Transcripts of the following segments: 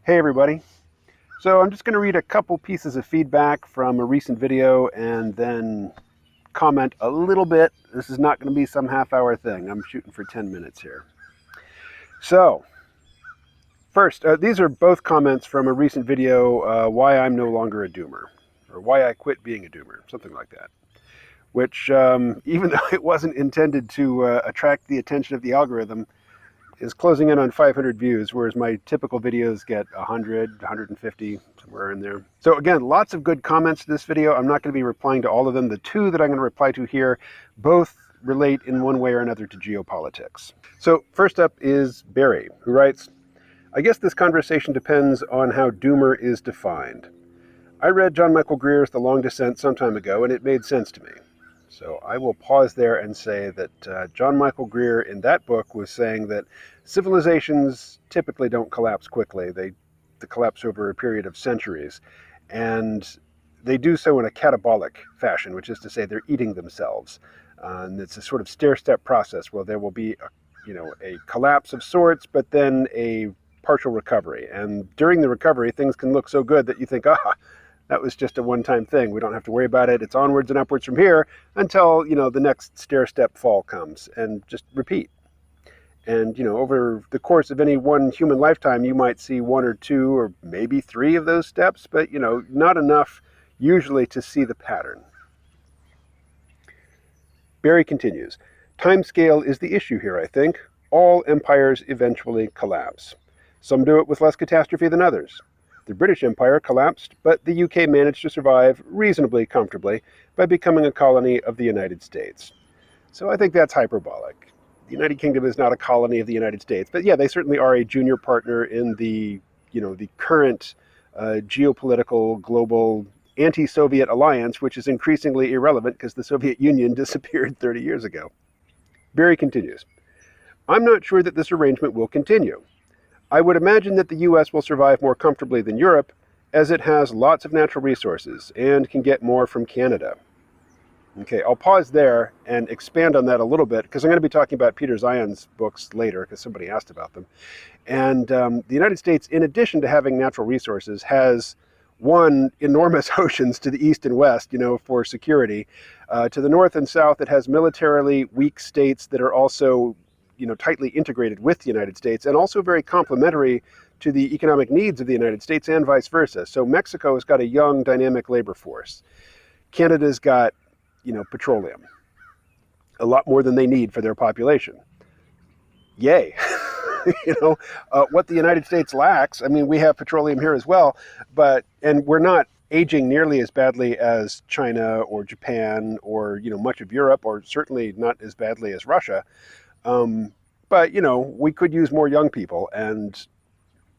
Hey everybody. So I'm just going to read a couple pieces of feedback from a recent video and then comment a little bit. This is not going to be some half-hour thing. I'm shooting for 10 minutes here. So first, these are both comments from a recent video, why I'm no longer a doomer, or why I quit being a doomer, something like that. Which, even though it wasn't intended to attract the attention of the algorithm, is closing in on 500 views, whereas my typical videos get 100, 150, somewhere in there. So again, lots of good comments to this video. I'm not going to be replying to all of them. The two that I'm going to reply to here both relate in one way or another to geopolitics. So first up is Barry, who writes, I guess this conversation depends on how doomer is defined. I read John Michael Greer's The Long Descent some time ago, and it made sense to me. So I will pause there and say that John Michael Greer in that book was saying that civilizations typically don't collapse quickly. They collapse over a period of centuries. And they do so in a catabolic fashion, which is to say they're eating themselves. And it's a sort of stair-step process where there will be a collapse of sorts, but then a partial recovery. And during the recovery, things can look so good that you think, that was just a one-time thing. We don't have to worry about it. It's onwards and upwards from here until, the next stair-step fall comes, and just repeat. And, over the course of any one human lifetime, you might see one or two or maybe three of those steps, but, not enough usually to see the pattern. Barry continues, time scale is the issue here, I think. All empires eventually collapse. Some do it with less catastrophe than others. The British Empire collapsed, but the UK managed to survive reasonably comfortably by becoming a colony of the United States. So I think that's hyperbolic. The United Kingdom is not a colony of the United States, but yeah, they certainly are a junior partner in the current geopolitical global anti-Soviet alliance, which is increasingly irrelevant because the Soviet Union disappeared 30 years ago. Barry continues, I'm not sure that this arrangement will continue. I would imagine that the U.S. will survive more comfortably than Europe, as it has lots of natural resources and can get more from Canada. Okay, I'll pause there and expand on that a little bit, because I'm going to be talking about Peter Zeihan's books later, because somebody asked about them. And the United States, in addition to having natural resources, has enormous oceans to the east and west, for security. To the north and south, it has militarily weak states that are also tightly integrated with the United States, and also very complementary to the economic needs of the United States and vice versa. So Mexico has got a young, dynamic labor force. Canada's got, petroleum. A lot more than they need for their population. Yay. What the United States lacks, we have petroleum here as well, and we're not aging nearly as badly as China or Japan or, much of Europe, or certainly not as badly as Russia. But, we could use more young people, and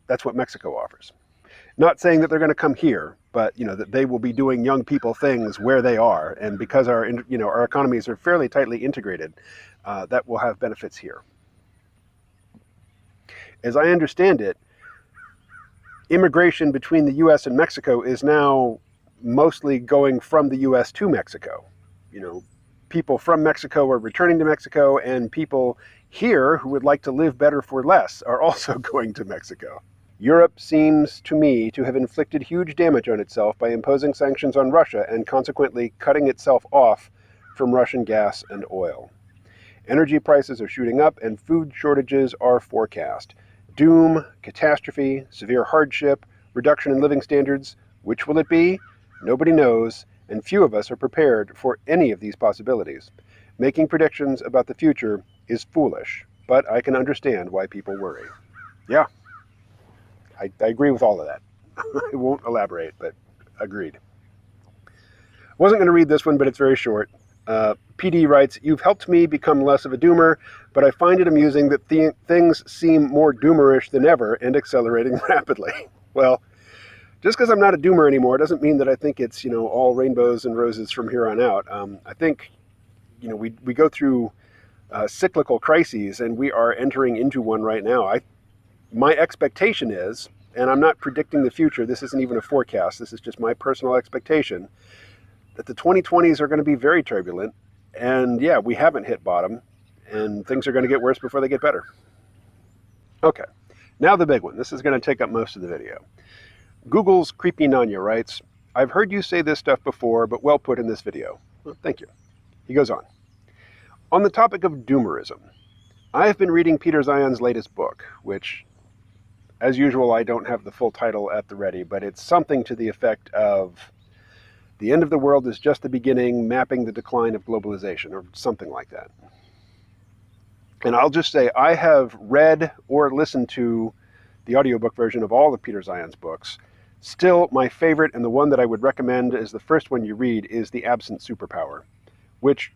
that's what Mexico offers. Not saying that they're going to come here, but, that they will be doing young people things where they are. And because our economies are fairly tightly integrated, that will have benefits here. As I understand it, immigration between the U.S. and Mexico is now mostly going from the U.S. to Mexico. People from Mexico are returning to Mexico, and people here who would like to live better for less are also going to Mexico. Europe seems to me to have inflicted huge damage on itself by imposing sanctions on Russia and consequently cutting itself off from Russian gas and oil. Energy prices are shooting up and food shortages are forecast. Doom, catastrophe, severe hardship, reduction in living standards. Which will it be? Nobody knows. And few of us are prepared for any of these possibilities. Making predictions about the future is foolish, but I can understand why people worry. Yeah, I agree with all of that. I won't elaborate, but agreed. Wasn't going to read this one, but it's very short. PD writes, you've helped me become less of a doomer, but I find it amusing that things seem more doomerish than ever and accelerating rapidly. Well, just because I'm not a doomer anymore doesn't mean that I think it's, all rainbows and roses from here on out. I think, we go through cyclical crises, and we are entering into one right now. My expectation is, and I'm not predicting the future, this isn't even a forecast, this is just my personal expectation, that the 2020s are going to be very turbulent. And yeah, we haven't hit bottom, and things are going to get worse before they get better. Okay. Now the big one. This is going to take up most of the video. Google's Creepy Nanya writes, I've heard you say this stuff before, but well put in this video. Well, thank you. He goes on the topic of doomerism, I've been reading Peter Zeihan's latest book, which, as usual, I don't have the full title at the ready, but it's something to the effect of The End of the World is Just the Beginning, Mapping the Decline of Globalization, or something like that. And I'll just say, I have read or listened to the audiobook version of all of Peter Zeihan's books. Still, my favorite, and the one that I would recommend as the first one you read, is The Absent Superpower, which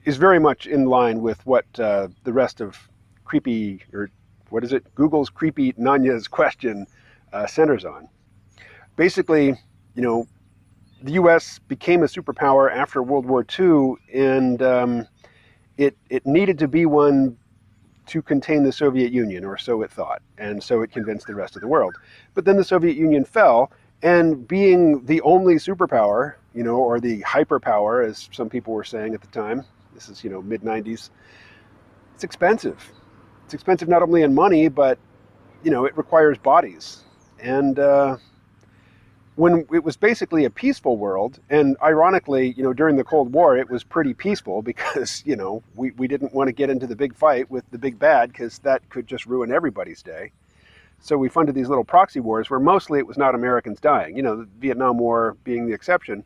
is very much in line with what the rest of Google's Creepy Nanya's question centers on. Basically, the U.S. became a superpower after World War II, and it needed to be one to contain the Soviet Union, or so it thought, and so it convinced the rest of the world. But then the Soviet Union fell, and being the only superpower, or the hyperpower, as some people were saying at the time, this is, mid-90s, it's expensive. It's expensive not only in money, but, it requires bodies. And when it was basically a peaceful world, and ironically, during the Cold War, it was pretty peaceful because, we didn't want to get into the big fight with the big bad because that could just ruin everybody's day. So we funded these little proxy wars where mostly it was not Americans dying, the Vietnam War being the exception.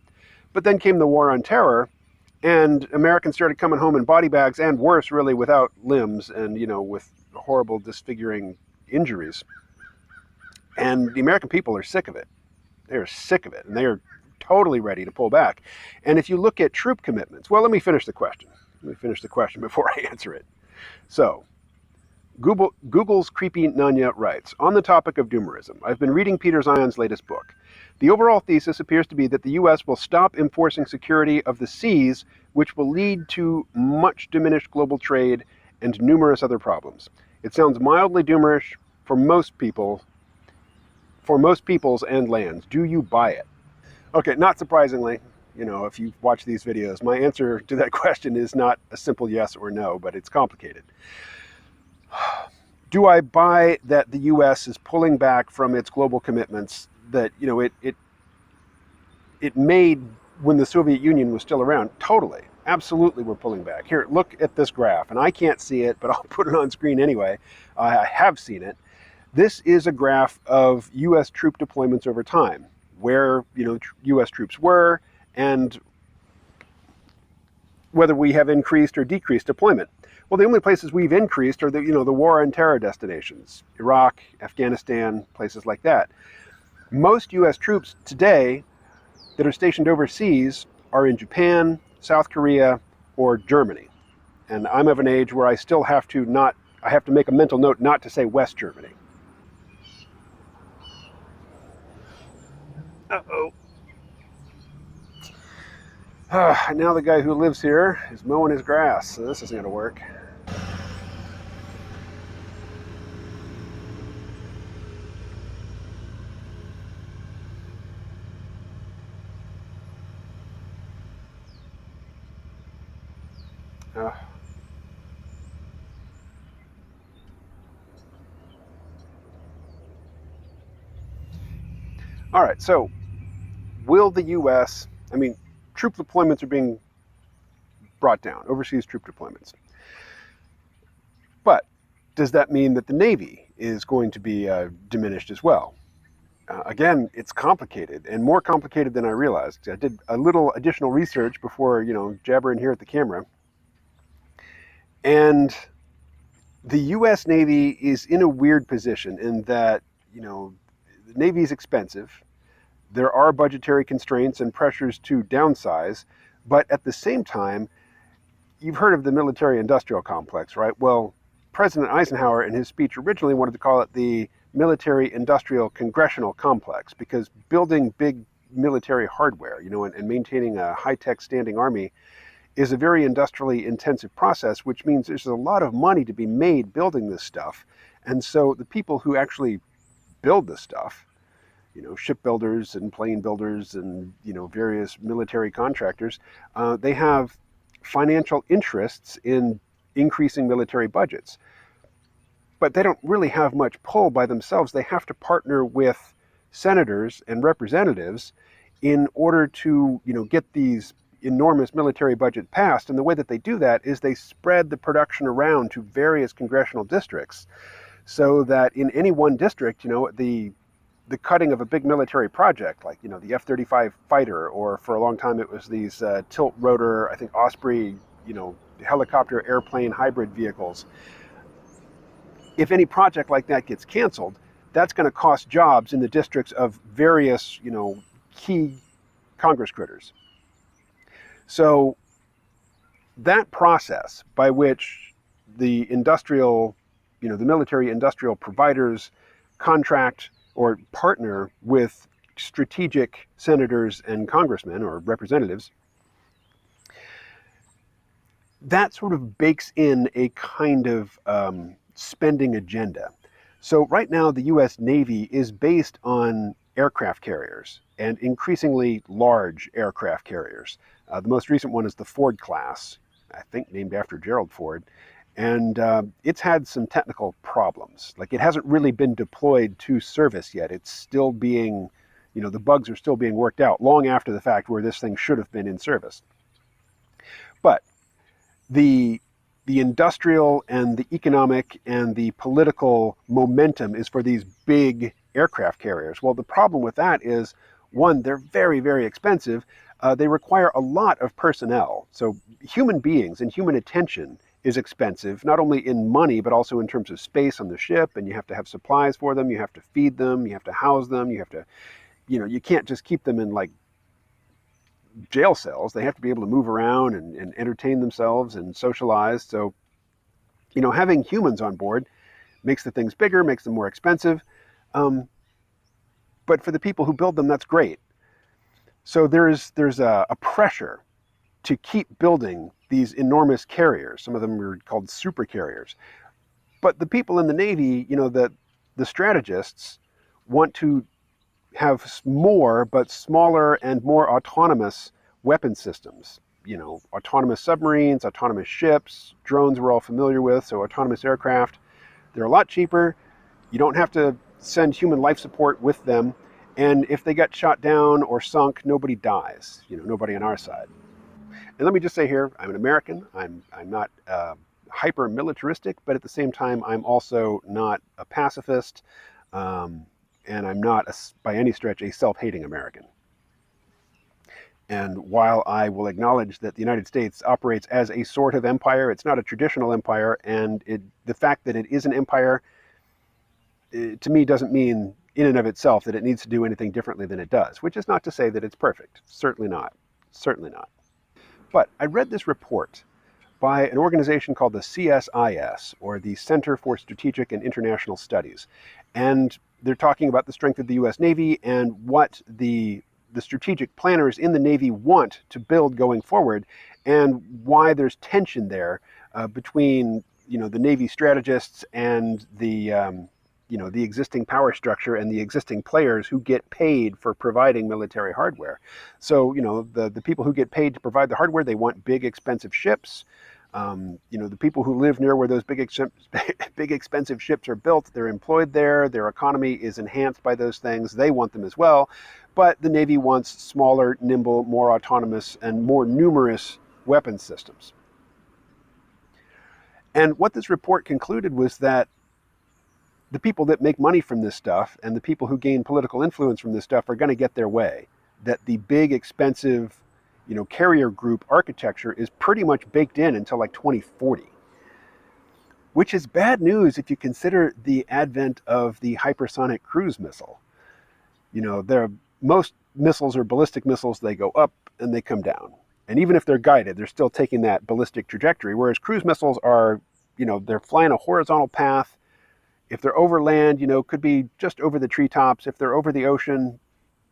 But then came the War on Terror, and Americans started coming home in body bags, and worse, really, without limbs and, with horrible disfiguring injuries. And the American people are sick of it. They're sick of it, and they are totally ready to pull back. And if you look at troop commitments, well, let me finish the question. Let me finish the question before I answer it. So, Google's Creepy Nanya writes, on the topic of doomerism, I've been reading Peter Zeihan's latest book. The overall thesis appears to be that the U.S. will stop enforcing security of the seas, which will lead to much diminished global trade and numerous other problems. It sounds mildly doomerish for most peoples and lands. Do you buy it? Okay, not surprisingly, if you watch these videos, my answer to that question is not a simple yes or no, but it's complicated. Do I buy that the U.S. is pulling back from its global commitments that, it made when the Soviet Union was still around? Totally. Absolutely, we're pulling back. Here, look at this graph, and I can't see it, but I'll put it on screen anyway. I have seen it. This is a graph of U.S. troop deployments over time, where U.S. troops were, and whether we have increased or decreased deployment. Well, the only places we've increased are the war on terror destinations, Iraq, Afghanistan, places like that. Most U.S. troops today that are stationed overseas are in Japan, South Korea, or Germany. And I'm of an age where I still have to make a mental note not to say West Germany. Uh-oh. Now the guy who lives here is mowing his grass, so this isn't going to work. All right, so will the U.S., troop deployments are being brought down, overseas troop deployments. But does that mean that the Navy is going to be diminished as well? Again, it's complicated, and more complicated than I realized. I did a little additional research before, jabbering here at the camera. And the U.S. Navy is in a weird position in that, the Navy is expensive. There are budgetary constraints and pressures to downsize, but at the same time, you've heard of the military-industrial complex, right? Well, President Eisenhower in his speech originally wanted to call it the military-industrial Congressional complex, because building big military hardware, and maintaining a high-tech standing army is a very industrially intensive process, which means there's a lot of money to be made building this stuff. And so the people who actually build this stuff, shipbuilders and plane builders and, various military contractors, they have financial interests in increasing military budgets. but they don't really have much pull by themselves. They have to partner with senators and representatives in order to, get these enormous military budget passed. And the way that they do that is they spread the production around to various congressional districts, so that in any one district, the cutting of a big military project, like, the F-35 fighter, or for a long time it was these tilt rotor, I think Osprey, helicopter airplane hybrid vehicles. If any project like that gets canceled, that's going to cost jobs in the districts of various, key Congress critters. So that process by which the industrial, the military industrial providers contract or partner with strategic senators and congressmen or representatives, that sort of bakes in a kind of spending agenda. So right now, the U.S. Navy is based on aircraft carriers, and increasingly large aircraft carriers. The most recent one is the Ford class, I think named after Gerald Ford, and it's had some technical problems. Like, it hasn't really been deployed to service yet. It's still being, the bugs are still being worked out long after the fact, where this thing should have been in service. But the industrial and the economic and the political momentum is for these big aircraft carriers. Well, the problem with that is, one, they're very, very expensive. They require a lot of personnel. So human beings and human attention is expensive, not only in money, but also in terms of space on the ship. And you have to have supplies for them. You have to feed them. You have to house them. You have to, you can't just keep them in like jail cells. They have to be able to move around and entertain themselves and socialize. So, having humans on board makes the things bigger, makes them more expensive. But for the people who build them, that's great. So there's a pressure to keep building these enormous carriers. Some of them are called super carriers. But the people in the Navy, the strategists want to have more but smaller and more autonomous weapon systems. Autonomous submarines, autonomous ships, drones we're all familiar with, so autonomous aircraft. They're a lot cheaper. You don't have to send human life support with them. And if they get shot down or sunk, nobody dies, nobody on our side. And let me just say here, I'm an American. I'm not hyper militaristic, but at the same time, I'm also not a pacifist. And I'm not, by any stretch, a self-hating American. And while I will acknowledge that the United States operates as a sort of empire, it's not a traditional empire, and the fact that it is an empire, to me, doesn't mean in and of itself that it needs to do anything differently than it does, which is not to say that it's perfect. Certainly not. Certainly not. But I read this report by an organization called the CSIS, or the Center for Strategic and International Studies. And they're talking about the strength of the U.S. Navy and what the strategic planners in the Navy want to build going forward, and why there's tension there between the Navy strategists and the existing power structure and the existing players who get paid for providing military hardware. So the people who get paid to provide the hardware, they want big expensive ships. The people who live near where those big expensive ships are built, they're employed there. Their economy is enhanced by those things. They want them as well. But the Navy wants smaller, nimble, more autonomous, and more numerous weapons systems. And what this report concluded was that the people that make money from this stuff and the people who gain political influence from this stuff are going to get their way. That the big, expensive, carrier group architecture is pretty much baked in until like 2040. Which is bad news if you consider the advent of the hypersonic cruise missile. Most missiles are ballistic missiles. They go up and they come down. And even if they're guided, they're still taking that ballistic trajectory. Whereas cruise missiles are, they're flying a horizontal path. If they're over land, could be just over the treetops. If they're over the ocean,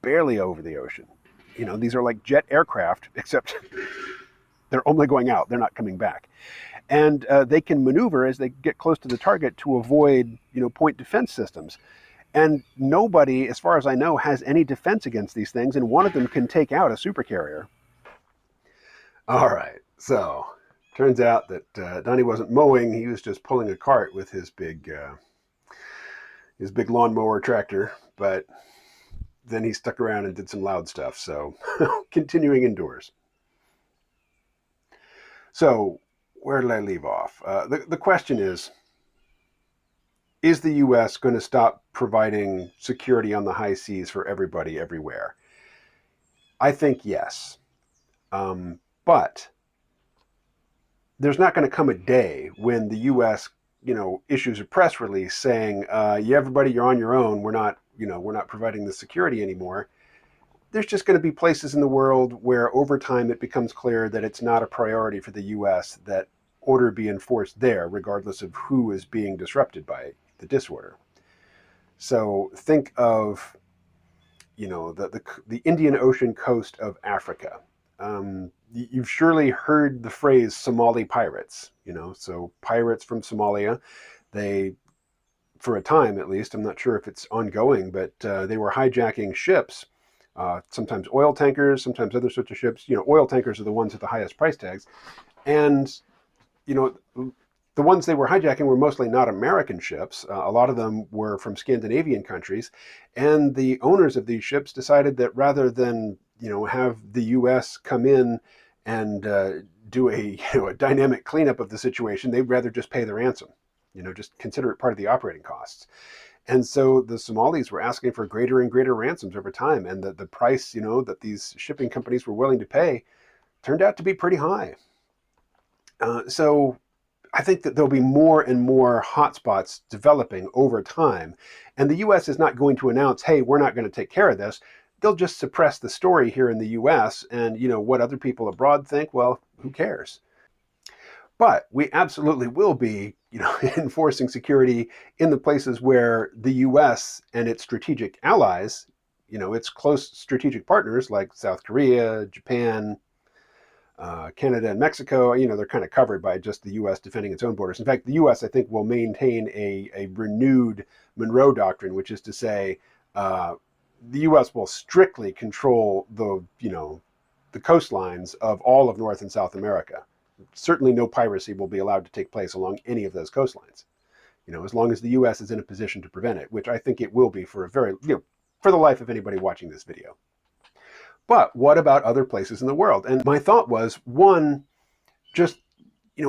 barely over the ocean. These are like jet aircraft, except they're only going out. They're not coming back. And they can maneuver as they get close to the target to avoid, point defense systems. And nobody, as far as I know, has any defense against these things. And one of them can take out a supercarrier. All right. So Turns out that Donnie wasn't mowing; he was just pulling a cart with his big lawnmower tractor. But then he stuck around and did some loud stuff. So continuing indoors. So where did I leave off? The question is the U.S. going to stop providing security on the high seas for everybody everywhere? I think yes. But there's not going to come a day when the U.S. issues a press release saying, "Yeah, everybody, you're on your own. We're not providing the security anymore." There's just going to be places in the world where over time it becomes clear that it's not a priority for the U.S. that order be enforced there, regardless of who is being disrupted by the disorder. So think of the Indian Ocean coast of Africa. You've surely heard the phrase Somali Pirates. So pirates from Somalia, they, for a time at least, I'm not sure if it's ongoing, but they were hijacking ships, sometimes oil tankers, sometimes other sorts of ships. Oil tankers are the ones with the highest price tags, and the ones they were hijacking were mostly not American ships. A lot of them were from Scandinavian countries, and the owners of these ships decided that rather than have the U.S. come in and do a dynamic cleanup of the situation, they'd rather just pay the ransom. Just consider it part of the operating costs. And so the Somalis were asking for greater and greater ransoms over time, and the price that these shipping companies were willing to pay turned out to be pretty high. So I think that there'll be more and more hotspots developing over time. And the U.S. is not going to announce, hey, we're not going to take care of this. They'll just suppress the story here in the U.S. And, what other people abroad think, well, who cares? But we absolutely will be, enforcing security in the places where the U.S. and its strategic allies, its close strategic partners like South Korea, Japan, Canada and Mexico, they're kind of covered by just the U.S. defending its own borders. In fact, the U.S., I think, will maintain a renewed Monroe Doctrine, which is to say the U.S. will strictly control the coastlines of all of North and South America. Certainly no piracy will be allowed to take place along any of those coastlines, as long as the U.S. is in a position to prevent it, which I think it will be for a very, for the life of anybody watching this video. But what about other places in the world? And my thought was, one, just,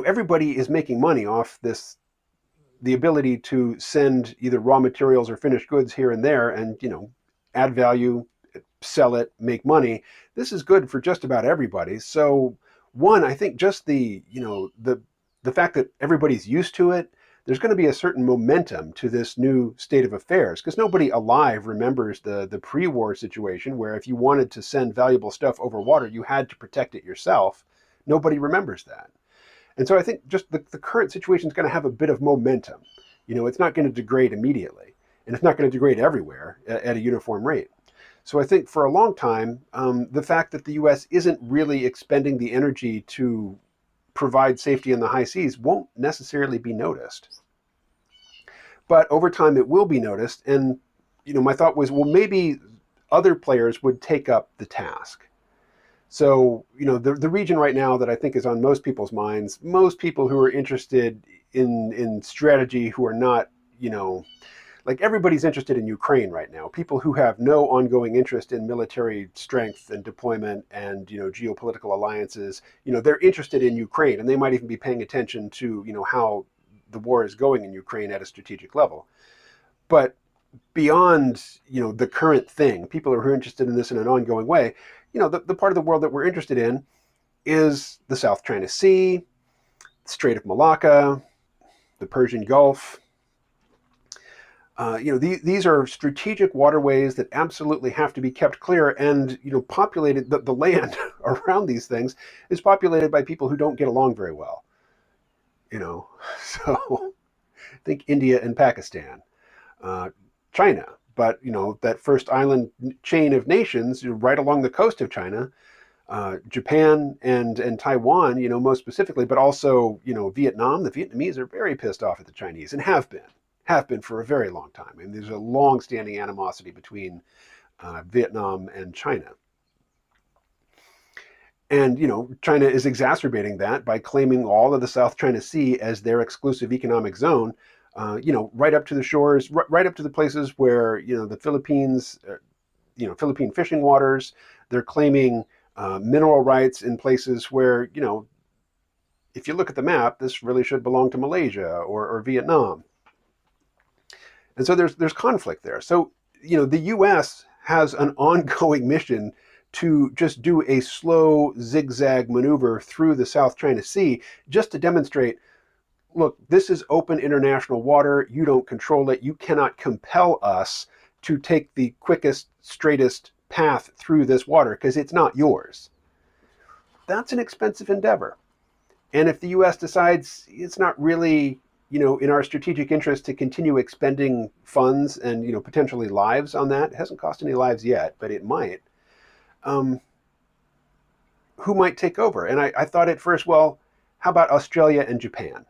everybody is making money off this, the ability to send either raw materials or finished goods here and there and, add value, sell it, make money. This is good for just about everybody. So one, I think just the fact that everybody's used to it, there's going to be a certain momentum to this new state of affairs, because nobody alive remembers the pre-war situation where if you wanted to send valuable stuff over water, you had to protect it yourself. Nobody remembers that. And so I think just the current situation is going to have a bit of momentum. It's not going to degrade immediately, and it's not going to degrade everywhere at a uniform rate. So I think for a long time, the fact that the U.S. isn't really expending the energy to provide safety in the high seas won't necessarily be noticed. But over time it will be noticed, and my thought was, well, maybe other players would take up the task. So the region right now that I think is on most people's minds, most people who are interested in strategy, who are not like everybody's interested in Ukraine right now. People who have no ongoing interest in military strength and deployment and geopolitical alliances, they're interested in Ukraine, and they might even be paying attention to how the war is going in Ukraine at a strategic level. But beyond the current thing, people who are interested in this in an ongoing way, the part of the world that we're interested in is the South China Sea, the Strait of Malacca, the Persian Gulf. These are strategic waterways that absolutely have to be kept clear, and populated. The land around these things is populated by people who don't get along very well. So think India and Pakistan, China, but that first island chain of nations right along the coast of China, Japan and Taiwan, most specifically, but also Vietnam. The Vietnamese are very pissed off at the Chinese and have been for a very long time. I mean, there's a long-standing animosity between Vietnam and China. And, China is exacerbating that by claiming all of the South China Sea as their exclusive economic zone, right up to the shores, right up to the places where, the Philippines, Philippine fishing waters. They're claiming mineral rights in places where, if you look at the map, this really should belong to Malaysia or Vietnam. And so there's conflict there. So, the U.S. has an ongoing mission to just do a slow zigzag maneuver through the South China Sea just to demonstrate, look, this is open international water. You don't control it. You cannot compel us to take the quickest, straightest path through this water because it's not yours. That's an expensive endeavor. And if the U.S. decides it's not really, in our strategic interest to continue expending funds and, potentially lives on that, it hasn't cost any lives yet, but it might. Who might take over? And I thought at first, well, how about Australia and Japan?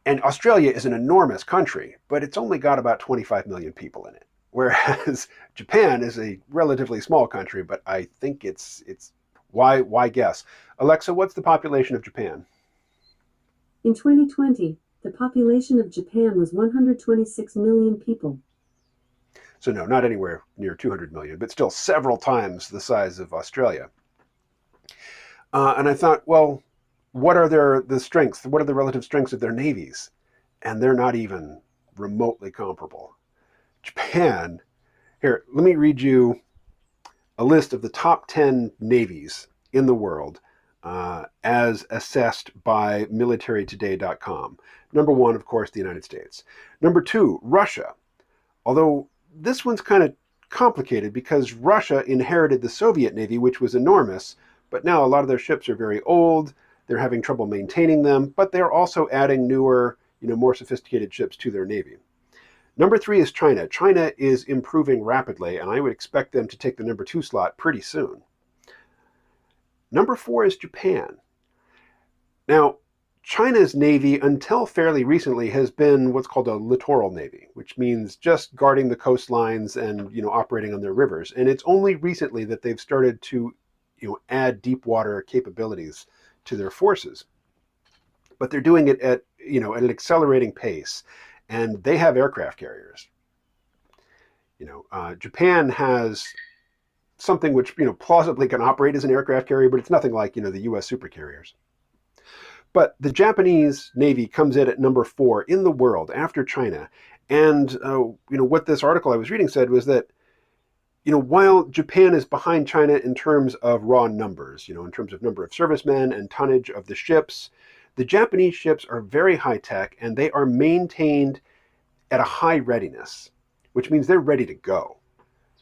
And Australia is an enormous country, but it's only got about 25 million people in it. Whereas Japan is a relatively small country, but I think it's why guess? Alexa, what's the population of Japan? In 2020, the population of Japan was 126 million people. So no, not anywhere near 200 million, but still several times the size of Australia. And I thought, well, what are the strengths? What are the relative strengths of their navies? And they're not even remotely comparable. Japan, here, let me read you a list of the top 10 navies in the world as assessed by militarytoday.com. Number 1, of course, the United States. Number 2, Russia. Although this one's kind of complicated because Russia inherited the Soviet Navy, which was enormous, but now a lot of their ships are very old. They're having trouble maintaining them, but they're also adding newer, more sophisticated ships to their Navy. Number 3 is China. China is improving rapidly, and I would expect them to take the number 2 slot pretty soon. Number 4 is Japan. Now, China's Navy, until fairly recently, has been what's called a littoral Navy, which means just guarding the coastlines and, operating on their rivers. And it's only recently that they've started to, add deep water capabilities to their forces. But they're doing it at an accelerating pace. And they have aircraft carriers. Japan has something which, plausibly can operate as an aircraft carrier, but it's nothing like, the U.S. supercarriers. But the Japanese Navy comes in at number 4 in the world after China. And, what this article I was reading said was that, while Japan is behind China in terms of raw numbers, in terms of number of servicemen and tonnage of the ships, the Japanese ships are very high tech and they are maintained at a high readiness, which means they're ready to go.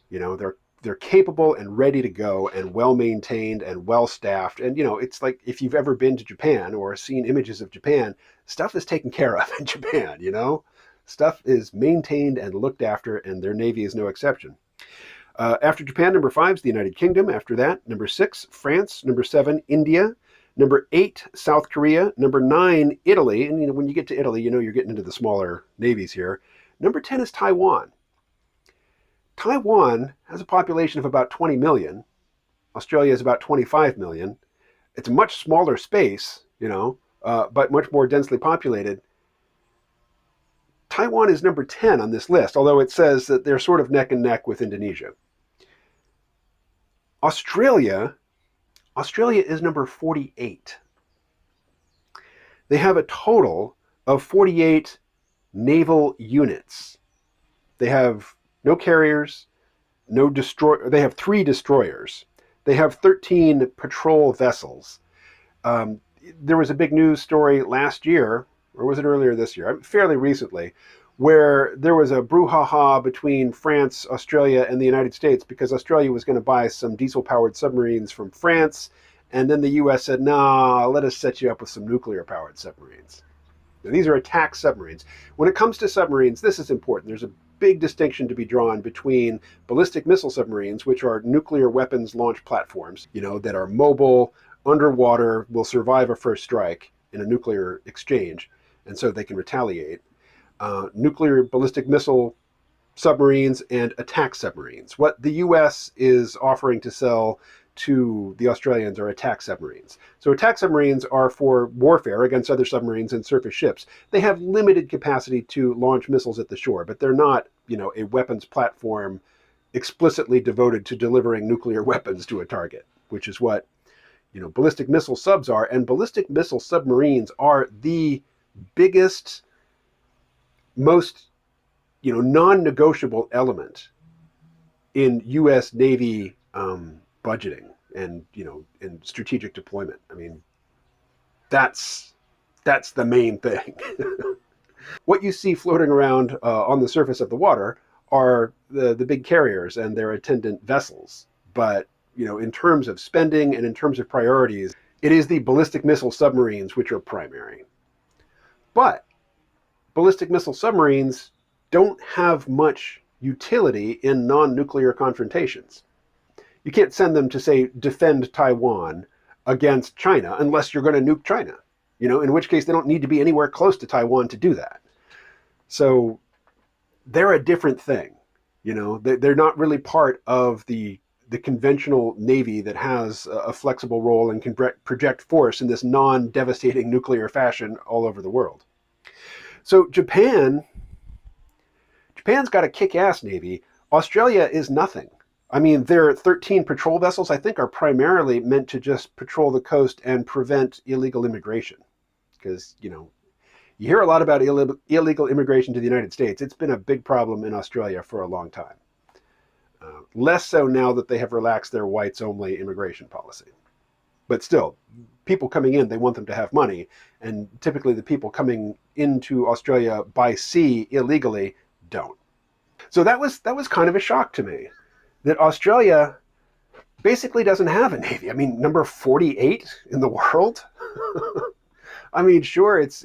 They're capable and ready to go and well maintained and well staffed. And it's like if you've ever been to Japan or seen images of Japan, stuff is taken care of in Japan. Stuff is maintained and looked after, and their Navy is no exception. After Japan, number 5 is the United Kingdom. After that, number 6, France. Number 7, India. Number 8, South Korea. Number 9, Italy. And when you get to Italy, you're getting into the smaller navies here. Number 10 is Taiwan. Taiwan has a population of about 20 million. Australia is about 25 million. It's a much smaller space, but much more densely populated. Taiwan is number 10 on this list, although it says that they're sort of neck and neck with Indonesia. Australia is number 48. They have a total of 48 naval units. They have no carriers, they have 3 destroyers. They have 13 patrol vessels. There was a big news story last year, or was it earlier this year? Fairly recently, where there was a brouhaha between France, Australia, and the United States because Australia was going to buy some diesel-powered submarines from France, and then the U.S. said, "Nah, let us set you up with some nuclear-powered submarines." Now, these are attack submarines. When it comes to submarines, this is important. There's a big distinction to be drawn between ballistic missile submarines, which are nuclear weapons launch platforms, that are mobile, underwater, will survive a first strike in a nuclear exchange, and so they can retaliate. Nuclear ballistic missile submarines and attack submarines. What the U.S. is offering to sell to the Australians are attack submarines. So attack submarines are for warfare against other submarines and surface ships. They have limited capacity to launch missiles at the shore, but they're not, a weapons platform explicitly devoted to delivering nuclear weapons to a target, which is what, ballistic missile subs are. And ballistic missile submarines are the biggest, most, non-negotiable element in U.S. Navy budgeting and in strategic deployment. I mean, that's the main thing. What you see floating around on the surface of the water are the big carriers and their attendant vessels. But in terms of spending and in terms of priorities, it is the ballistic missile submarines which are primary. But ballistic missile submarines don't have much utility in non-nuclear confrontations. You can't send them to, say, defend Taiwan against China unless you're going to nuke China, in which case they don't need to be anywhere close to Taiwan to do that. So they're a different thing. They're not really part of the conventional Navy that has a flexible role and can project force in this non-devastating nuclear fashion all over the world. So Japan's got a kick-ass Navy. Australia is nothing. I mean, their 13 patrol vessels, I think, are primarily meant to just patrol the coast and prevent illegal immigration. Because, you hear a lot about illegal immigration to the United States. It's been a big problem in Australia for a long time. Less so now that they have relaxed their whites-only immigration policy. But still, people coming in, they want them to have money. And typically the people coming into Australia by sea illegally don't. So that was kind of a shock to me, that Australia basically doesn't have a Navy. I mean, number 48 in the world? I mean, sure, it's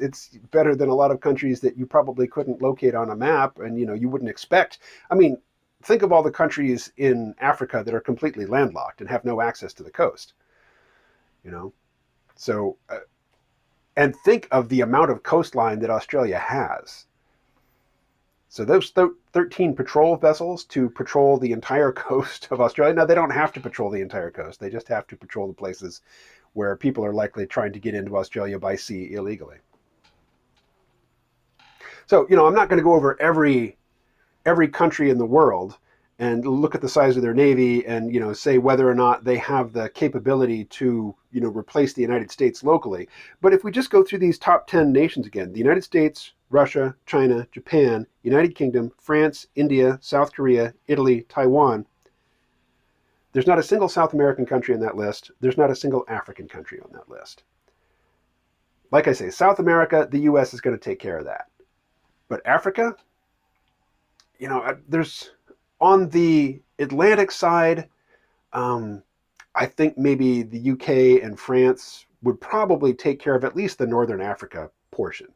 better than a lot of countries that you probably couldn't locate on a map and, you wouldn't expect. I mean, think of all the countries in Africa that are completely landlocked and have no access to the coast, So, and think of the amount of coastline that Australia has. So those 13 patrol vessels to patrol the entire coast of Australia. Now, they don't have to patrol the entire coast. They just have to patrol the places where people are likely trying to get into Australia by sea illegally. So, I'm not going to go over every country in the world and look at the size of their Navy and, say whether or not they have the capability to, replace the United States locally. But if we just go through these top 10 nations again, the United States, Russia, China, Japan, United Kingdom, France, India, South Korea, Italy, Taiwan. There's not a single South American country on that list. There's not a single African country on that list. Like I say, South America, the U.S. is going to take care of that. But Africa, there's on the Atlantic side, I think maybe the UK and France would probably take care of at least the Northern Africa portion.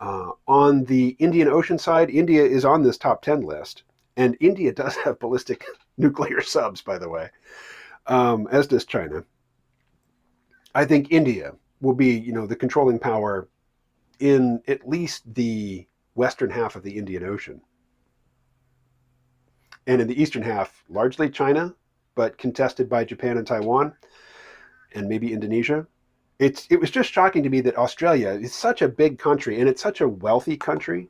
On the Indian Ocean side, India is on this top 10 list. And India does have ballistic nuclear subs, by the way, as does China. I think India will be, the controlling power in at least the western half of the Indian Ocean. And in the eastern half, largely China, but contested by Japan and Taiwan, and maybe Indonesia. It was just shocking to me that Australia is such a big country, and it's such a wealthy country,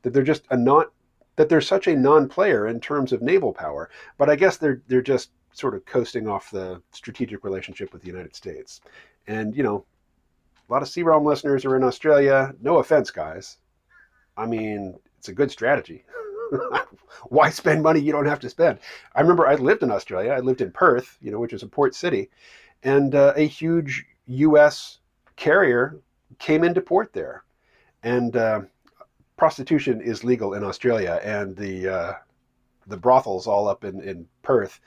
that they're such a non-player in terms of naval power. But I guess they're just sort of coasting off the strategic relationship with the United States. And, a lot of Sea Realm listeners are in Australia. No offense, guys. I mean, it's a good strategy. Why spend money you don't have to spend? I remember I lived in Australia. I lived in Perth, which is a port city. And a huge U.S. carrier came into port there. And prostitution is legal in Australia. And the brothels all up in Perth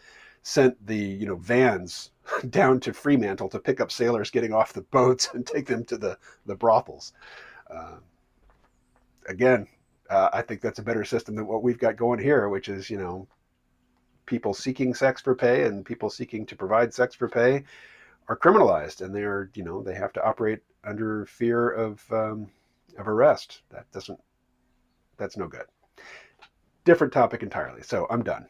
sent the vans down to Fremantle to pick up sailors getting off the boats and take them to the brothels. Again, I think that's a better system than what we've got going here, which is, people seeking sex for pay and people seeking to provide sex for pay are criminalized, and they're, they have to operate under fear of arrest. That's no good. Different topic entirely. So I'm done.